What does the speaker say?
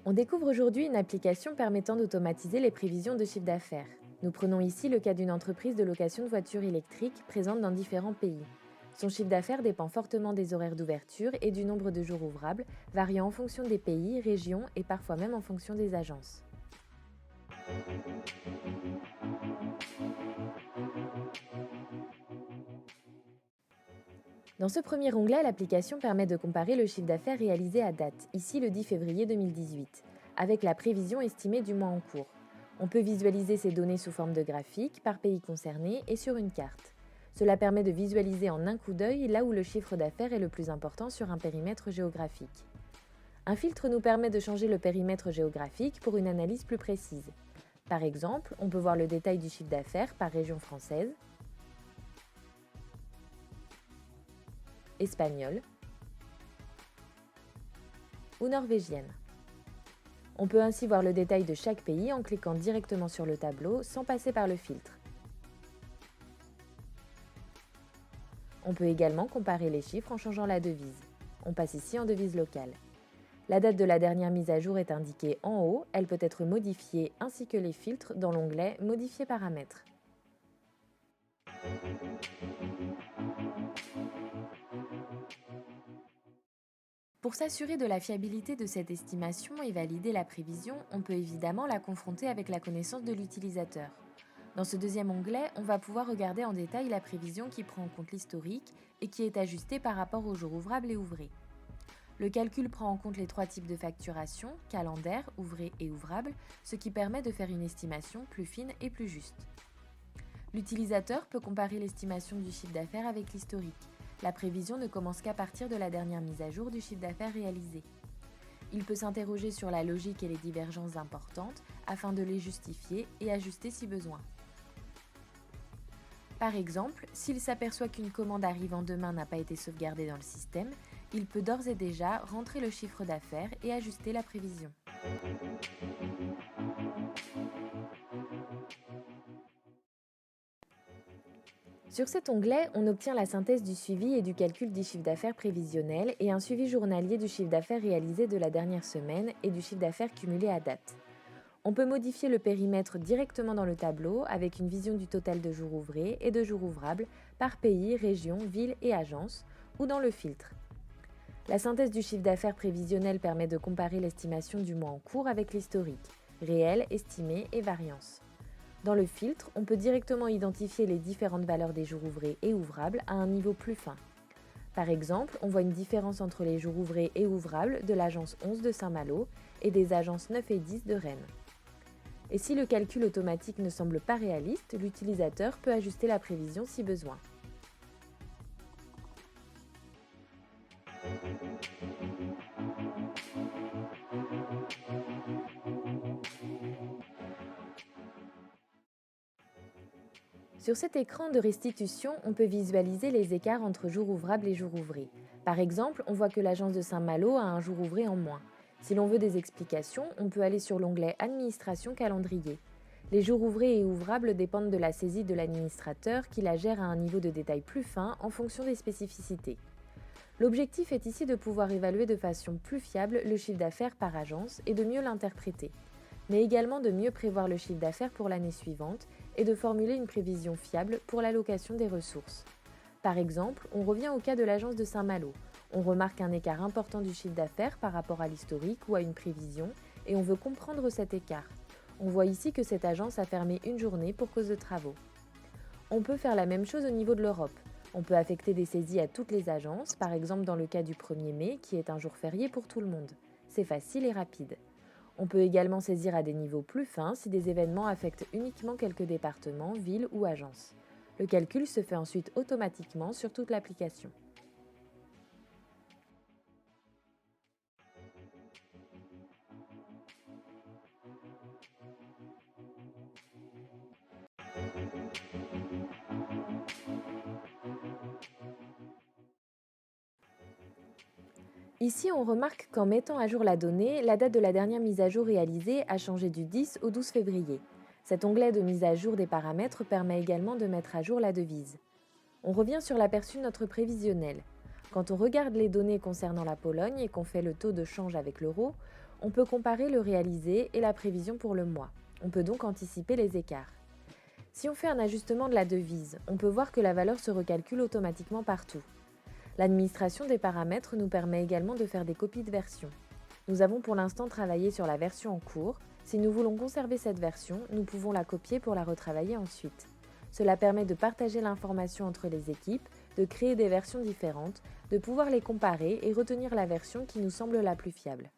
On découvre aujourd'hui une application permettant d'automatiser les prévisions de chiffre d'affaires. Nous prenons ici le cas d'une entreprise de location de voitures électriques présente dans différents pays. Son chiffre d'affaires dépend fortement des horaires d'ouverture et du nombre de jours ouvrables, variant en fonction des pays, régions et parfois même en fonction des agences. Dans ce premier onglet, l'application permet de comparer le chiffre d'affaires réalisé à date, ici le 10 février 2018, avec la prévision estimée du mois en cours. On peut visualiser ces données sous forme de graphique, par pays concerné et sur une carte. Cela permet de visualiser en un coup d'œil là où le chiffre d'affaires est le plus important sur un périmètre géographique. Un filtre nous permet de changer le périmètre géographique pour une analyse plus précise. Par exemple, on peut voir le détail du chiffre d'affaires par région française, espagnole ou norvégienne. On peut ainsi voir le détail de chaque pays en cliquant directement sur le tableau sans passer par le filtre. On peut également comparer les chiffres en changeant la devise. On passe ici en devise locale. La date de la dernière mise à jour est indiquée en haut, elle peut être modifiée ainsi que les filtres dans l'onglet « Modifier paramètres ». Pour s'assurer de la fiabilité de cette estimation et valider la prévision, on peut évidemment la confronter avec la connaissance de l'utilisateur. Dans ce deuxième onglet, on va pouvoir regarder en détail la prévision qui prend en compte l'historique et qui est ajustée par rapport aux jours ouvrables et ouvrés. Le calcul prend en compte les 3 types de facturation, calendaire, ouvré et ouvrable, ce qui permet de faire une estimation plus fine et plus juste. L'utilisateur peut comparer l'estimation du chiffre d'affaires avec l'historique. La prévision ne commence qu'à partir de la dernière mise à jour du chiffre d'affaires réalisé. Il peut s'interroger sur la logique et les divergences importantes afin de les justifier et ajuster si besoin. Par exemple, s'il s'aperçoit qu'une commande arrivant demain n'a pas été sauvegardée dans le système, il peut d'ores et déjà rentrer le chiffre d'affaires et ajuster la prévision. Sur cet onglet, on obtient la synthèse du suivi et du calcul du chiffre d'affaires prévisionnel et un suivi journalier du chiffre d'affaires réalisé de la dernière semaine et du chiffre d'affaires cumulé à date. On peut modifier le périmètre directement dans le tableau avec une vision du total de jours ouvrés et de jours ouvrables par pays, région, ville et agence ou dans le filtre. La synthèse du chiffre d'affaires prévisionnel permet de comparer l'estimation du mois en cours avec l'historique, réel, estimé et variance. Dans le filtre, on peut directement identifier les différentes valeurs des jours ouvrés et ouvrables à un niveau plus fin. Par exemple, on voit une différence entre les jours ouvrés et ouvrables de l'agence 11 de Saint-Malo et des agences 9 et 10 de Rennes. Et si le calcul automatique ne semble pas réaliste, l'utilisateur peut ajuster la prévision si besoin. Sur cet écran de restitution, on peut visualiser les écarts entre jours ouvrables et jours ouvrés. Par exemple, on voit que l'agence de Saint-Malo a un jour ouvré en moins. Si l'on veut des explications, on peut aller sur l'onglet « Administration calendrier ». Les jours ouvrés et ouvrables dépendent de la saisie de l'administrateur qui la gère à un niveau de détail plus fin en fonction des spécificités. L'objectif est ici de pouvoir évaluer de façon plus fiable le chiffre d'affaires par agence et de mieux l'interpréter, mais également de mieux prévoir le chiffre d'affaires pour l'année suivante et de formuler une prévision fiable pour l'allocation des ressources. Par exemple, on revient au cas de l'agence de Saint-Malo. On remarque un écart important du chiffre d'affaires par rapport à l'historique ou à une prévision et on veut comprendre cet écart. On voit ici que cette agence a fermé une journée pour cause de travaux. On peut faire la même chose au niveau de l'Europe. On peut affecter des saisies à toutes les agences, par exemple dans le cas du 1er mai, qui est un jour férié pour tout le monde. C'est facile et rapide. On peut également saisir à des niveaux plus fins si des événements affectent uniquement quelques départements, villes ou agences. Le calcul se fait ensuite automatiquement sur toute l'application. Ici, on remarque qu'en mettant à jour la donnée, la date de la dernière mise à jour réalisée a changé du 10 au 12 février. Cet onglet de mise à jour des paramètres permet également de mettre à jour la devise. On revient sur l'aperçu de notre prévisionnel. Quand on regarde les données concernant la Pologne et qu'on fait le taux de change avec l'euro, on peut comparer le réalisé et la prévision pour le mois. On peut donc anticiper les écarts. Si on fait un ajustement de la devise, on peut voir que la valeur se recalcule automatiquement partout. L'administration des paramètres nous permet également de faire des copies de version. Nous avons pour l'instant travaillé sur la version en cours. Si nous voulons conserver cette version, nous pouvons la copier pour la retravailler ensuite. Cela permet de partager l'information entre les équipes, de créer des versions différentes, de pouvoir les comparer et retenir la version qui nous semble la plus fiable.